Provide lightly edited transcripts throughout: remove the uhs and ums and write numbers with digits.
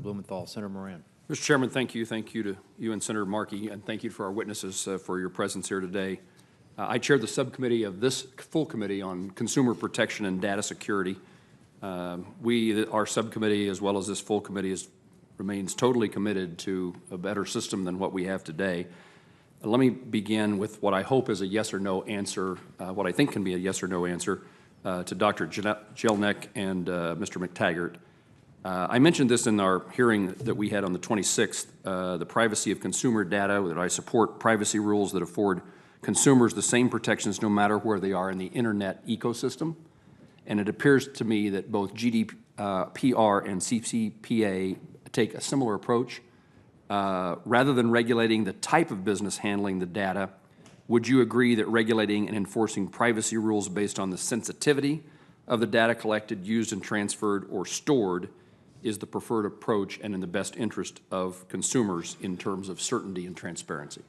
Blumenthal. Senator Moran. Mr. Chairman, thank you. Thank you to you and Senator Markey, and thank you for our witnesses for your presence here today. I chair the subcommittee of this full committee on consumer protection and data security. Our subcommittee, as well as this full committee, remains totally committed to a better system than what we have today. Let me begin with what I hope is a yes or no answer, what I think can be a yes or no answer to Dr. Jelnick and Mr. McTaggart. I mentioned this in our hearing that we had on the 26th, the privacy of consumer data, that I support privacy rules that afford consumers the same protections no matter where they are in the internet ecosystem. And it appears to me that both GDPR and CCPA take a similar approach. Rather than regulating the type of business handling the data, would you agree that regulating and enforcing privacy rules based on the sensitivity of the data collected, used, and transferred or stored is the preferred approach and in the best interest of consumers in terms of certainty and transparency?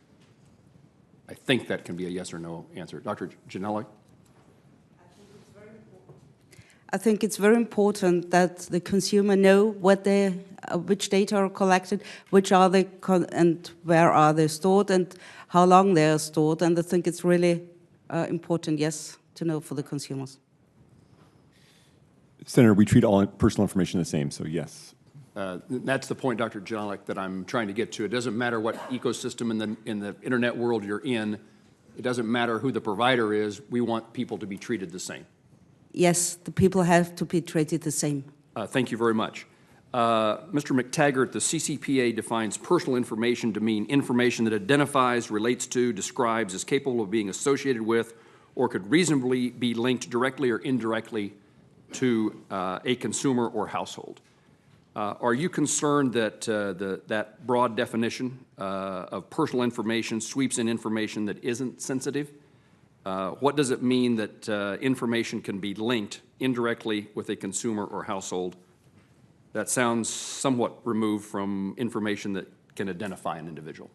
I think that can be a yes or no answer. Dr. Janelli? I think it's very important that the consumer know what which data are collected, which are they and where are they stored, and how long they are stored. And I think it's really important, yes, to know for the consumers. Senator, we treat all personal information the same, so yes. That's the point, Dr. Janelli, that I'm trying to get to. It doesn't matter what ecosystem in the internet world you're in. It doesn't matter who the provider is. We want people to be treated the same. Yes, the people have to be treated the same. Thank you very much. Mr. McTaggart, the CCPA defines personal information to mean information that identifies, relates to, describes, is capable of being associated with, or could reasonably be linked directly or indirectly to a consumer or household. Are you concerned that that broad definition of personal information sweeps in information that isn't sensitive? What does it mean that information can be linked indirectly with a consumer or household? That sounds somewhat removed from information that can identify an individual.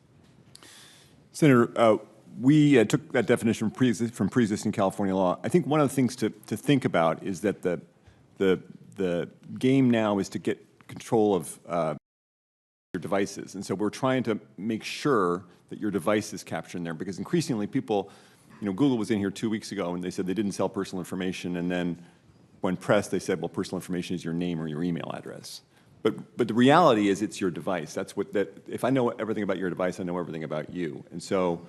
Senator, we took that definition from pre-existing California law. I think one of the things to think about is that the game now is to get control of your devices. And so we're trying to make sure that your device is captured in there, because increasingly people, Google was in here 2 weeks ago and they said they didn't sell personal information, and then when pressed they said, well, personal information is your name or your email address. But the reality is it's your device. If I know everything about your device, I know everything about you. And so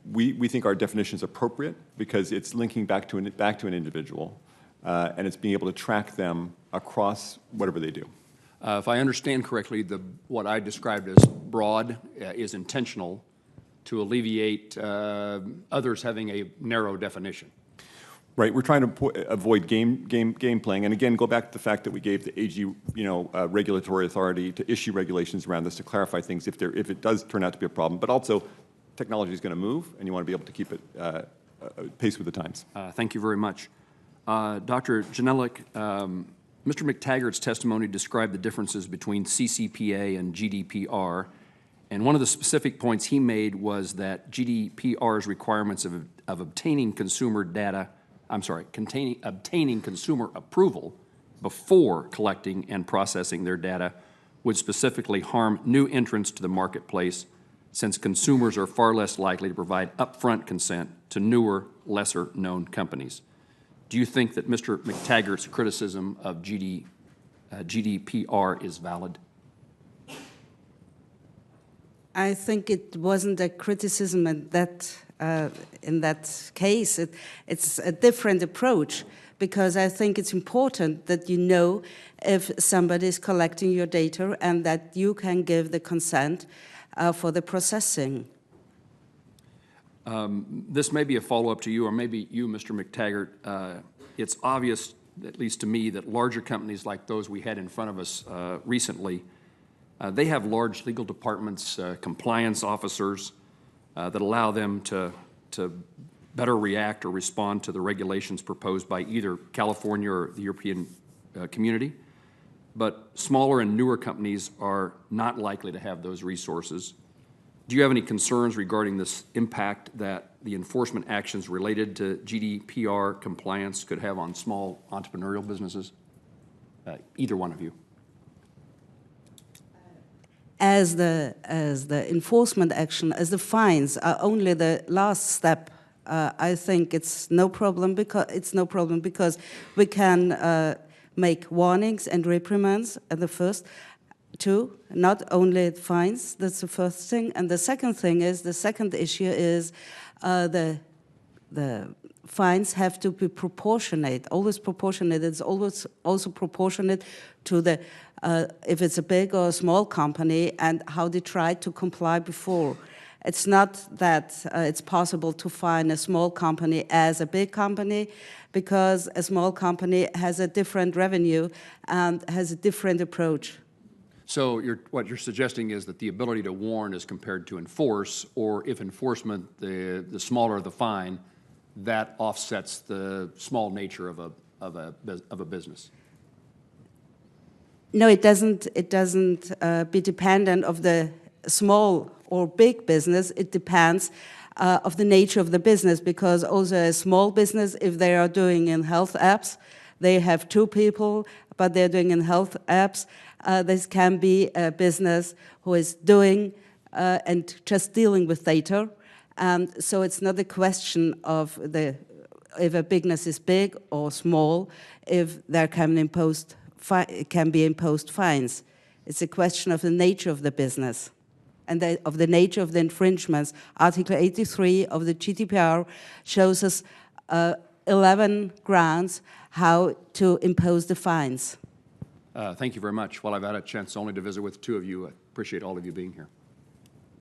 we think our definition is appropriate because it's linking back to an individual, and it's being able to track them across whatever they do. If I understand correctly, what I described as broad is intentional to alleviate others having a narrow definition. Right. We're trying to avoid game playing, and again, go back to the fact that we gave the AG, regulatory authority to issue regulations around this to clarify things if it does turn out to be a problem. But also, technology is going to move, and you want to be able to keep it pace with the times. Thank you very much, Dr. Janelli. Mr. McTaggart's testimony described the differences between CCPA and GDPR, and one of the specific points he made was that GDPR's requirements of obtaining consumer data, obtaining consumer approval before collecting and processing their data would specifically harm new entrants to the marketplace, since consumers are far less likely to provide upfront consent to newer, lesser-known companies. Do you think that Mr. McTaggart's criticism of GDPR is valid? I think it wasn't a criticism in that case. It's a different approach, because I think it's important that you know if somebody is collecting your data and that you can give the consent for the processing. This may be a follow-up to you, or maybe you, Mr. McTaggart. It's obvious, at least to me, that larger companies like those we had in front of us recently, they have large legal departments, compliance officers that allow them to better react or respond to the regulations proposed by either California or the European community. But smaller and newer companies are not likely to have those resources. Do you have any concerns regarding this impact that the enforcement actions related to GDPR compliance could have on small entrepreneurial businesses? Either one of you. as the enforcement action, as the fines are only the last step, I think it's no problem because we can make warnings and reprimands at the first. Two, not only fines, that's the first thing. And the second thing is, the second issue is the fines have to be proportionate, always proportionate. It's always also proportionate to the, if it's a big or a small company and how they try to comply before. It's not that it's possible to fine a small company as a big company, because a small company has a different revenue and has a different approach. So what you're suggesting is that the ability to warn is compared to enforce, or if enforcement, the smaller the fine, that offsets the small nature of a business. No, it doesn't. It doesn't be dependent of the small or big business. It depends of the nature of the business, because also a small business, if they are doing in health apps, they have 2 people, but they're doing in health apps. This can be a business who is doing and just dealing with data. And so it's not a question of if a business is big or small, if there can be imposed fines. It's a question of the nature of the business and of the nature of the infringements. Article 83 of the GDPR shows us 11 grounds how to impose the fines. Thank you very much. Well, I've had a chance only to visit with 2 of you. I appreciate all of you being here.